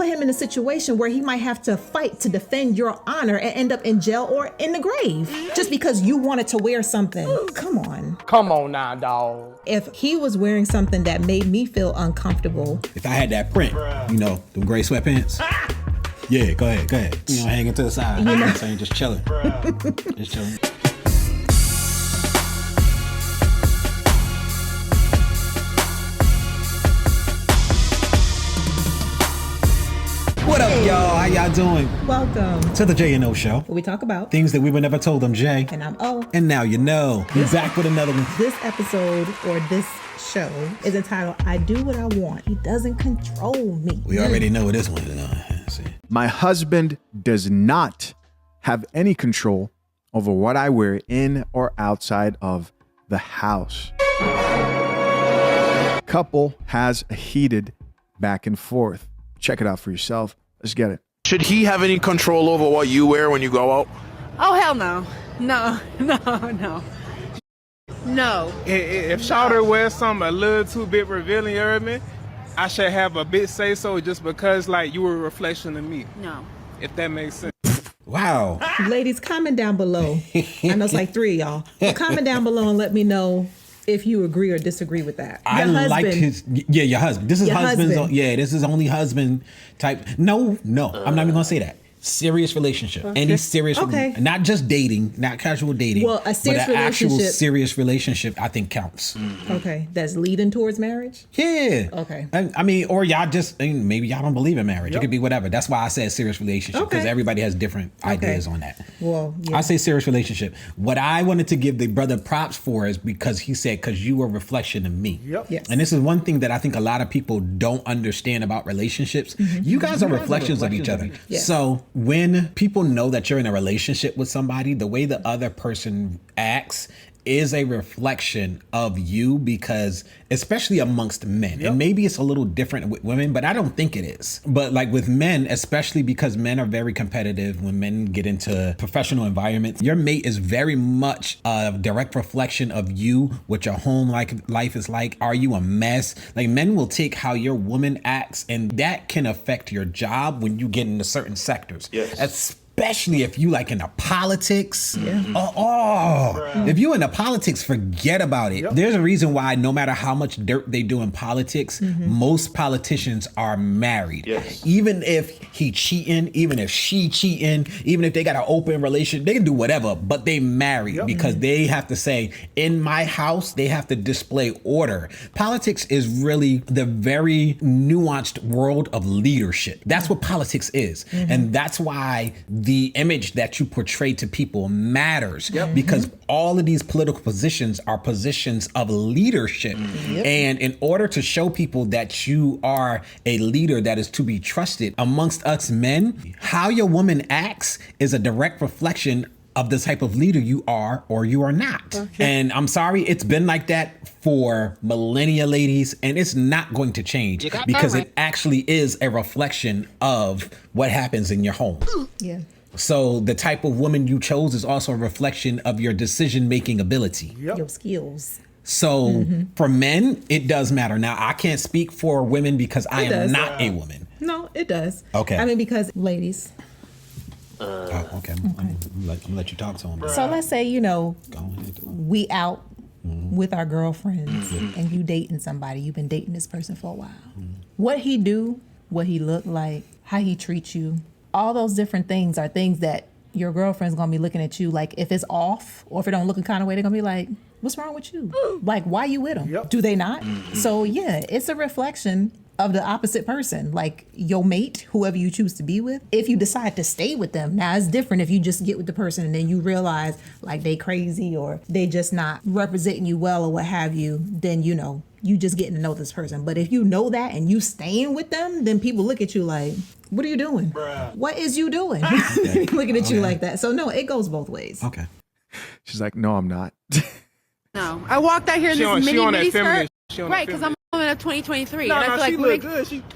him in a situation where he might have to fight to defend your honor and end up in jail or in the grave just because you wanted to wear something. Come on. Come on now, dog. If he was wearing something that made me feel uncomfortable. If I had that print, you know, them gray sweatpants. Yeah, go ahead. You know, hanging to the side. You know what I'm saying? Just chilling. Just chilling. What up, y'all? How y'all doing? Welcome to the J&O Show. Where we talk about things that we were never told. I'm Jay. And I'm O. And now you know. We're back with another one. This episode or this show is entitled, I Do What I Want. He doesn't control me. We already know what this one is. My husband does not have any control over what I wear in or outside of the house. Couple has a heated back and forth. Check it out for yourself. Let's get it. Should he have any control over what you wear when you go out? Oh, hell no. No. If Shawty wears something a little too bit revealing, you heard me? I should have a bit say so just because, like, you were a reflection of me. No. If that makes sense. Wow. Ladies, comment down below. I know it's like 3 of y'all. But comment down below and let me know if you agree or disagree with that. Your husband. This is husband's. This is only husband type. No, I'm not even gonna say that. Serious relationship. Okay. Any serious, not just dating, not casual dating. Well, a serious but an relationship. actual serious relationship, I think counts. Okay, that's leading towards marriage. Yeah. Okay. I mean, or y'all just maybe y'all don't believe in marriage. It could be whatever. That's why I said serious relationship because everybody has different ideas on that. Well, I say serious relationship. What I wanted to give the brother props for is because he said, "Because you were a reflection of me." Yep. Yes. And this is one thing that I think a lot of people don't understand about relationships. You guys are reflections of each other. Yes. So when people know that you're in a relationship with somebody, the way the other person acts is a reflection of you, because especially amongst men, and maybe it's a little different with women, but I don't think it is. But like with men, especially because men are very competitive, when men get into professional environments, your mate is very much a direct reflection of you, what your home life is like. Are you a mess? Like, men will take how your woman acts, and that can affect your job when you get into certain sectors. Yes. Especially if you like in the politics. If you in the politics, forget about it. There's a reason why no matter how much dirt they do in politics, most politicians are married. Even if he cheating, even if she cheating, even if they got an open relationship, they can do whatever, but they married because they have to say, in my house, they have to display order. Politics is really the very nuanced world of leadership. That's what politics is. And that's why the image that you portray to people matters, because all of these political positions are positions of leadership. And in order to show people that you are a leader that is to be trusted amongst us men, how your woman acts is a direct reflection of the type of leader you are or you are not. And I'm sorry, it's been like that for millennia, ladies, and it's not going to change because it actually is a reflection of what happens in your home. So the type of woman you chose is also a reflection of your decision-making ability. Your skills. So for men, it does matter. Now, I can't speak for women because I am not a woman. No, it does. Okay. I mean, because ladies. Okay. I'm gonna let you talk to him. So let's say, we out with our girlfriends and you dating somebody. You've been dating this person for a while. What he do, what he look like, how he treats you, all those different things are things that your girlfriend's gonna be looking at you like, if it's off or if it don't look a kind of way, they're gonna be like, what's wrong with you? Like, why you with him? Do they not? So yeah, it's a reflection of the opposite person, like your mate, whoever you choose to be with. If you decide to stay with them, now it's different if you just get with the person and then you realize like they crazy or they just not representing you well or what have you, then you just getting to know this person. But if you know that and you staying with them, then people look at you like, what are you doing? What is you doing? Looking at you like that. So no, it goes both ways. Okay. She's like, no, I'm not. No. I walked out here in this mini skirt. Right, because I'm a woman of 2023. No, and I feel like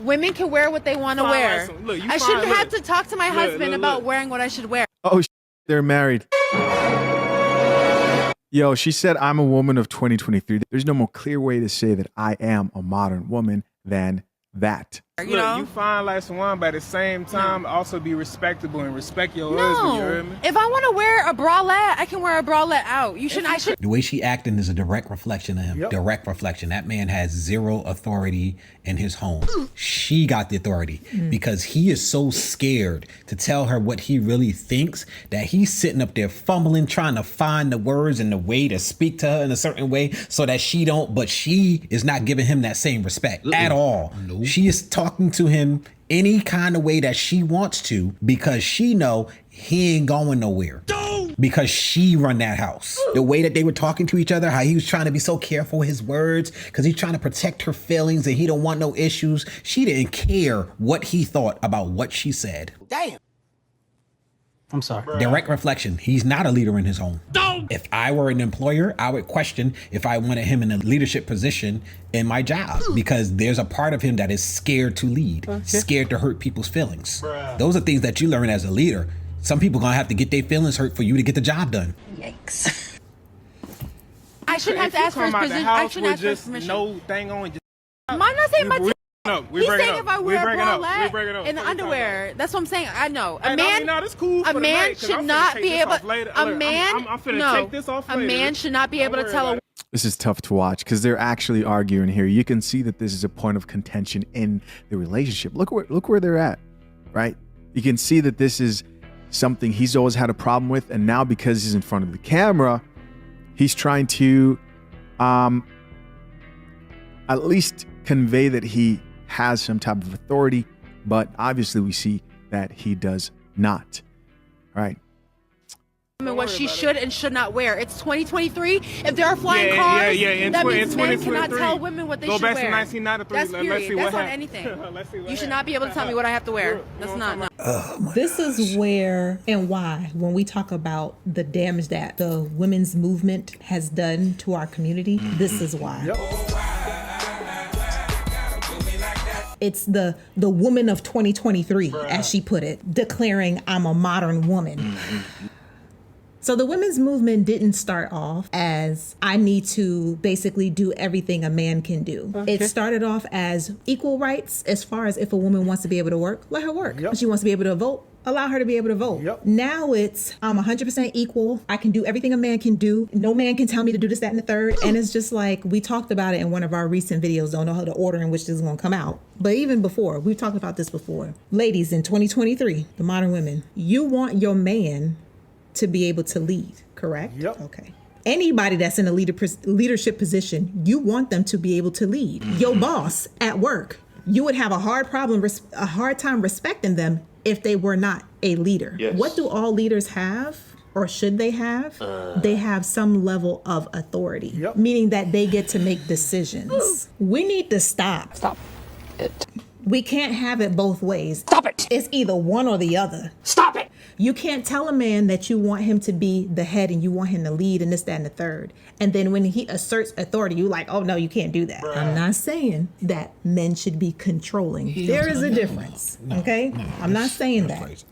women can wear what they want to wear. I shouldn't have to talk to my husband about wearing what I should wear. Oh, they're married. Yo, she said, I'm a woman of 2023. There's no more clear way to say that I am a modern woman than that. You know? You find like someone, but at the same time, also be respectable and respect your husband. You heard me? If I want to wear a bralette, I can wear a bralette out. I should. The way she acting is a direct reflection of him. Yep. Direct reflection. That man has zero authority in his home. She got the authority because he is so scared to tell her what he really thinks that he's sitting up there fumbling, trying to find the words and the way to speak to her in a certain way so that she don't, but she is not giving him that same respect at all. Nope. She is talking to him any kind of way that she wants to because she know he ain't going nowhere. Because she run that house. The way that they were talking to each other, how he was trying to be so careful with his words because he's trying to protect her feelings and he don't want no issues. She didn't care what he thought about what she said. Damn. I'm sorry. Direct reflection. He's not a leader in his home. If I were an employer, I would question if I wanted him in a leadership position in my job because there's a part of him that is scared to lead, scared to hurt people's feelings. Those are things that you learn as a leader. Some people gonna have to get their feelings hurt for you to get the job done. Yikes. I shouldn't have to ask for his position. I shouldn't ask for his permission. No thing on. I'm not saying my. He's saying if I wear a bralette and the underwear, that's what I'm saying. I know a man. That's cool. A man should not be able. A man. I'm finna take this off later. A man should not be able to tell a. This is tough to watch because they're actually arguing here. You can see that this is a point of contention in the relationship. Look where they're at, right? You can see that this is something he's always had a problem with, and now because he's in front of the camera, he's trying to at least convey that he has some type of authority, but obviously we see that he does not. All right. What she should and should not wear. It's 2023. If there are flying cars, that means men cannot tell women what they should wear. Go back to 1993. That's period. That's on anything. You should not be able to tell me what I have to wear. That's not. This is where and why, when we talk about the damage that the women's movement has done to our community, this is why. It's the woman of 2023, as she put it, declaring I'm a modern woman. So the women's movement didn't start off as I need to basically do everything a man can do. It started off as equal rights as far as if a woman wants to be able to work, let her work. If she wants to be able to vote, allow her to be able to vote. Now it's I'm 100% equal. I can do everything a man can do. No man can tell me to do this, that, and the third. And it's just like we talked about it in one of our recent videos. Don't know how the order in which this is going to come out. But even before, we've talked about this before. Ladies, in 2023, the modern women, you want your man to be able to lead, correct? Okay. Anybody that's in a leadership position, you want them to be able to lead. Your boss at work, you would have a hard time respecting them if they were not a leader. What do all leaders have, or should they have? They have some level of authority, meaning that they get to make decisions. We need to stop. Stop it. We can't have it both ways. Stop it. It's either one or the other. Stop it. You can't tell a man that you want him to be the head and you want him to lead and this, that, and the third. And then when he asserts authority, you're like, oh, no, you can't do that. I'm not saying that men should be controlling. There is a difference, okay? I'm not saying that.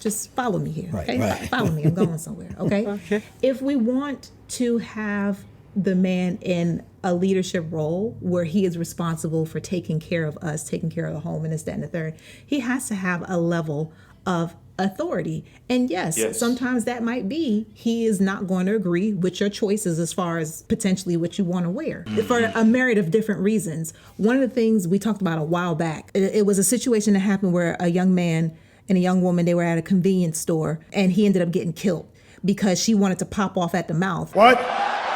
Just follow me here, okay? Follow me. I'm going somewhere, okay? If we want to have the man in a leadership role where he is responsible for taking care of us, taking care of the home and this, that, and the third, he has to have a level of authority. And yes, sometimes that might be he is not going to agree with your choices as far as potentially what you want to wear for a myriad of different reasons. One of the things we talked about a while back, it was a situation that happened where a young man and a young woman, they were at a convenience store and he ended up getting killed because she wanted to pop off at the mouth.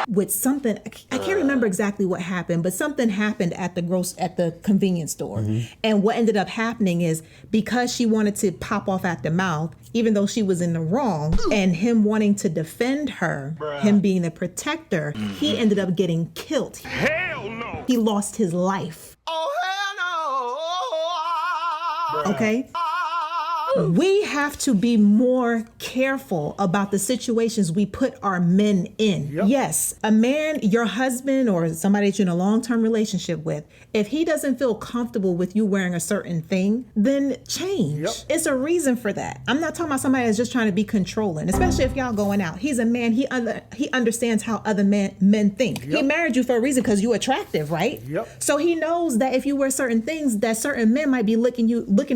With something, I can't remember exactly what happened, but something happened at the convenience store. And what ended up happening is because she wanted to pop off at the mouth, even though she was in the wrong, and him wanting to defend her, him being the protector, he ended up getting killed. Hell no. He lost his life. Oh, hell no. Okay? We have to be more careful about the situations we put our men in. Yes, a man, your husband or somebody that you're in a long-term relationship with, if he doesn't feel comfortable with you wearing a certain thing, then change. It's a reason for that. I'm not talking about somebody that's just trying to be controlling, especially if y'all going out. He's a man, he understands how other men think. He married you for a reason because you're attractive, right? So he knows that if you wear certain things, that certain men might be looking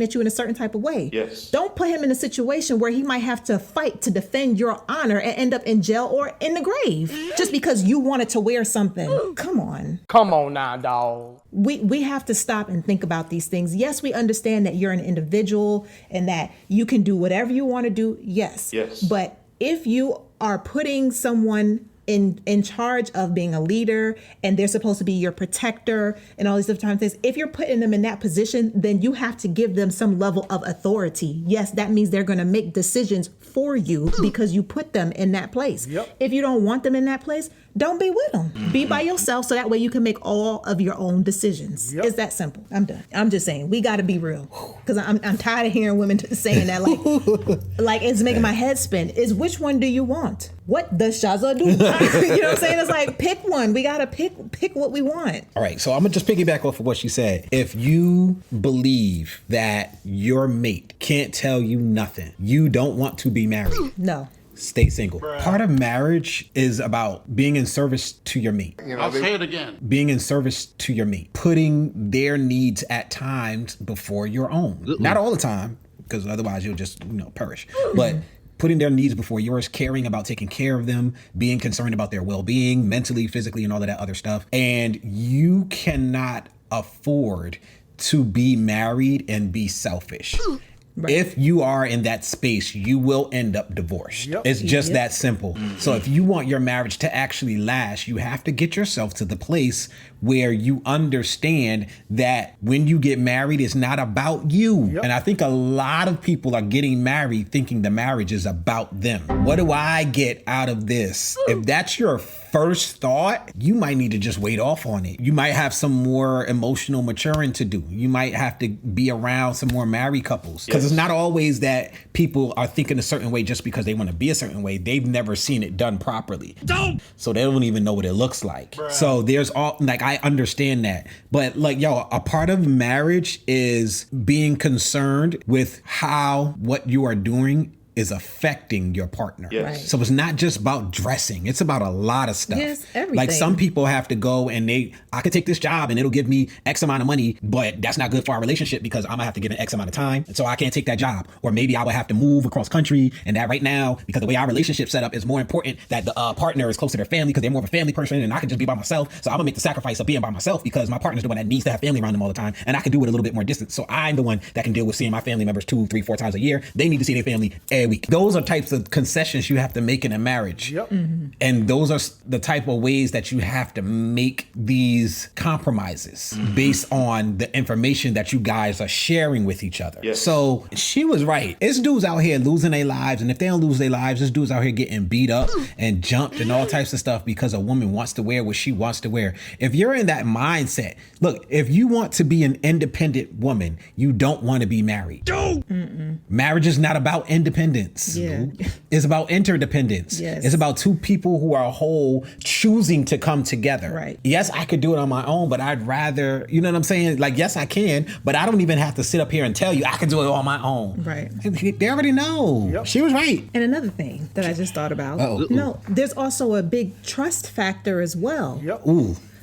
at you in a certain type of way. Don't put him in a situation where he might have to fight to defend your honor and end up in jail or in the grave just because you wanted to wear something. Come on. Come on now, dog. We have to stop and think about these things. Yes, we understand that you're an individual and that you can do whatever you want to do. Yes. But if you are putting someone in charge of being a leader and they're supposed to be your protector and all these different things, if you're putting them in that position, then you have to give them some level of authority. Yes, that means they're going to make decisions for you because you put them in that place. If you don't want them in that place, don't be with them. Be by yourself so that way you can make all of your own decisions. It's that simple. I'm done. I'm just saying, we got to be real because I'm tired of hearing women saying that like it's making my head spin. Is which one do you want? What does Shaza do? You know what I'm saying? It's like, pick one. We got to pick what we want. All right. So I'm going to just piggyback off of what she said. If you believe that your mate can't tell you nothing, you don't want to be married. No. Stay single. Part of marriage is about being in service to your mate. I'll say it again. Being in service to your mate. Putting their needs at times before your own. Not all the time, because otherwise you'll just, perish. But putting their needs before yours, caring about taking care of them, being concerned about their well-being, mentally, physically, and all of that other stuff. And you cannot afford to be married and be selfish. If you are in that space, you will end up divorced. It's just that simple. So if you want your marriage to actually last, you have to get yourself to the place where you understand that when you get married, it's not about you. And I think a lot of people are getting married thinking the marriage is about them. What do I get out of this? If that's your first thought, you might need to just wait off on it. You might have some more emotional maturing to do. You might have to be around some more married couples. Because it's not always that people are thinking a certain way just because they want to be a certain way. They've never seen it done properly. So they don't even know what it looks like. So there's all, I understand that. But a part of marriage is being concerned with how what you are doing is affecting your partner. So it's not just about dressing. It's about a lot of stuff. Everything. Like some people have to go and I could take this job and it'll give me X amount of money, but that's not good for our relationship because I'm gonna have to give an X amount of time. So I can't take that job. Or maybe I would have to move across country, and that right now, because the way our relationship set up is more important that the partner is close to their family because they're more of a family person and I can just be by myself. So I'm gonna make the sacrifice of being by myself because my partner's the one that needs to have family around them all the time, and I can do it a little bit more distant. So I'm the one that can deal with seeing my family members 2, 3, 4 times a year. They need to see their family every week. Those are types of concessions you have to make in a marriage. And those are the type of ways that you have to make these compromises based on the information that you guys are sharing with each other. So she was right. It's dudes out here losing their lives, and if they don't lose their lives, there's dudes out here getting beat up and jumped and all types of stuff because a woman wants to wear what she wants to wear. If you're in that mindset, look, if you want to be an independent woman, you don't want to be married. Marriage is not about independence. It's about interdependence. It's about two people who are whole choosing to come together. Yes, I could do it on my own, but I'd rather, you know what I'm saying? Yes, I can, but I don't even have to sit up here and tell you I can do it on my own. They already know. She was right. And another thing that I just thought about, there's also a big trust factor as well.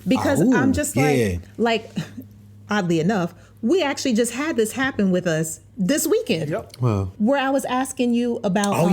Because I'm just like, oddly enough, we actually just had this happen with us this weekend. Where I was asking you about.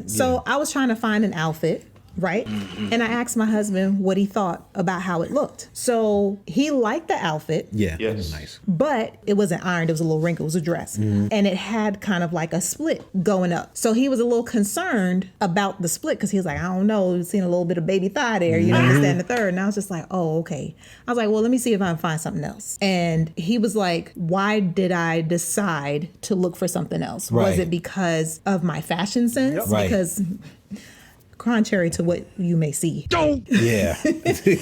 So I was trying to find an outfit, right? And I asked my husband what he thought about how it looked. So he liked the outfit. It was nice. But it wasn't ironed. It was a little wrinkled. It was a dress. And it had kind of like a split going up. So he was a little concerned about the split because he was like, I don't know, seen a little bit of baby thigh there, you know, this, that, and the third. And I was just like, oh, okay. I was like, well, let me see if I can find something else. And he was like, why did I decide to look for something else? Was it because of my fashion sense? Because contrary to what you may see. Yeah.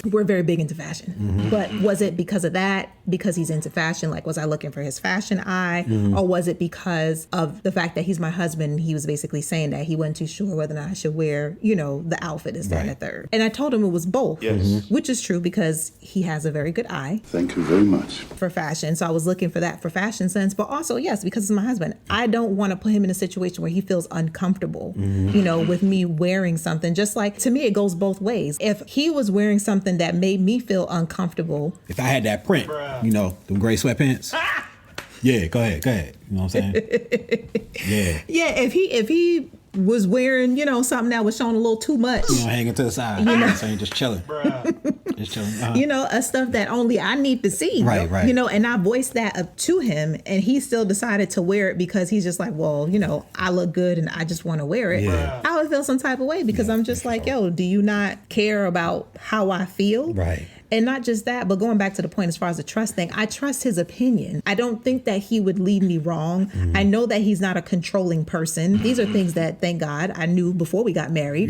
We're very big into fashion. But was it because of that? Because he's into fashion? Like, was I looking for his fashion eye? Or was it because of the fact that he's my husband? He was basically saying that he wasn't too sure whether or not I should wear, the outfit is that and the third. And I told him it was both, which is true because he has a very good eye. Thank you very much. For fashion. So I was looking for that for fashion sense, but also, yes, because it's my husband. I don't want to put him in a situation where he feels uncomfortable, with me wearing something. Just like, to me, it goes both ways. If he was wearing something that made me feel uncomfortable. If I had that print, them gray sweatpants. Yeah, go ahead. You know what I'm saying? Yeah. Yeah, if he was wearing, something that was showing a little too much. Hanging to the side. You know what I'm saying? Just chilling. Just chilling. A stuff that only I need to see. Right. And I voiced that up to him, and he still decided to wear it because he's just like, well, I look good and I just want to wear it. Yeah. I would feel some type of way because I'm just like, yo, do you not care about how I feel? Right. And not just that, but going back to the point as far as the trust thing, I trust his opinion. I don't think that he would lead me wrong. I know that he's not a controlling person. These are things that, thank God, I knew before we got married.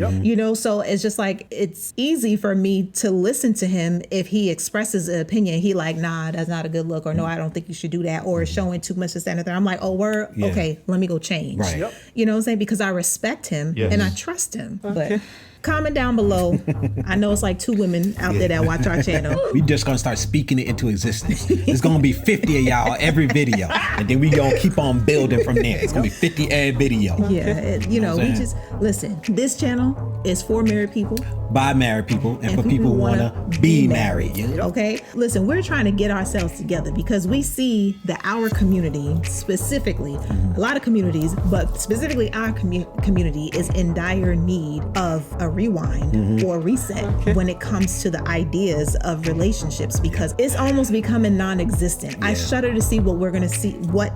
So it's just like, it's easy for me to listen to him if he expresses an opinion. He like, nah, that's not a good look, or no, I don't think you should do that, or showing too much this and that. I'm like, oh, word, okay, let me go change. Right. You know what I'm saying? Because I respect him and I trust him. But comment down below. I know it's like 2 women out there that watch our channel. We just gonna start speaking it into existence. It's gonna be 50 of y'all every video, and then we gonna keep on building from there. It's gonna be 50 every video. Yeah, we just listen. This channel is for married people, by married people, and for people who wanna be married. Okay, listen, we're trying to get ourselves together because we see that our community, specifically, a lot of communities, but specifically our community, is in dire need of a rewind or reset when it comes to the ideas of relationships, because it's almost becoming non-existent. I shudder to see what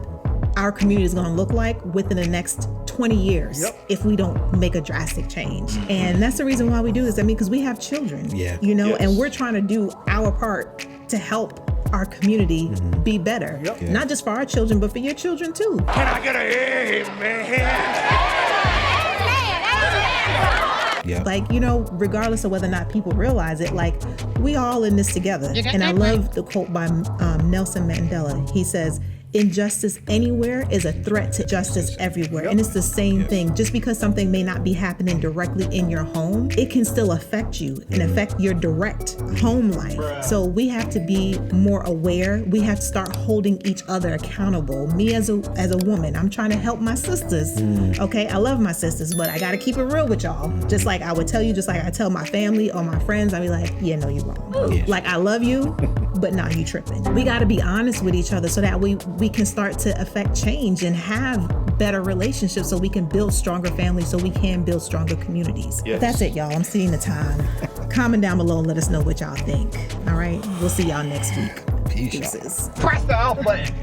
our community is going to look like within the next 20 years if we don't make a drastic change. And that's the reason why we do this. I mean, because we have children, and we're trying to do our part to help our community be better. Not just for our children, but for your children too. Can I get a amen? Like, regardless of whether or not people realize it, like, we all in this together. And I love the quote by Nelson Mandela. He says, injustice anywhere is a threat to justice everywhere. And it's the same thing. Just because something may not be happening directly in your home, it can still affect you and affect your direct home life. So we have to be more aware. We have to start holding each other accountable. Me as a woman, I'm trying to help my sisters. Okay, I love my sisters, but I got to keep it real with y'all. Just like I would tell you, just like I tell my family or my friends, I'd be like, yeah, no, you're wrong. Like, I love you, but nah, you tripping. We got to be honest with each other so that we can start to affect change and have better relationships, so we can build stronger families, so we can build stronger communities. But that's it, y'all. I'm seeing the time. Comment down below and let us know what y'all think. All right, we'll see y'all next week. Peace. Deuces. Press the off button.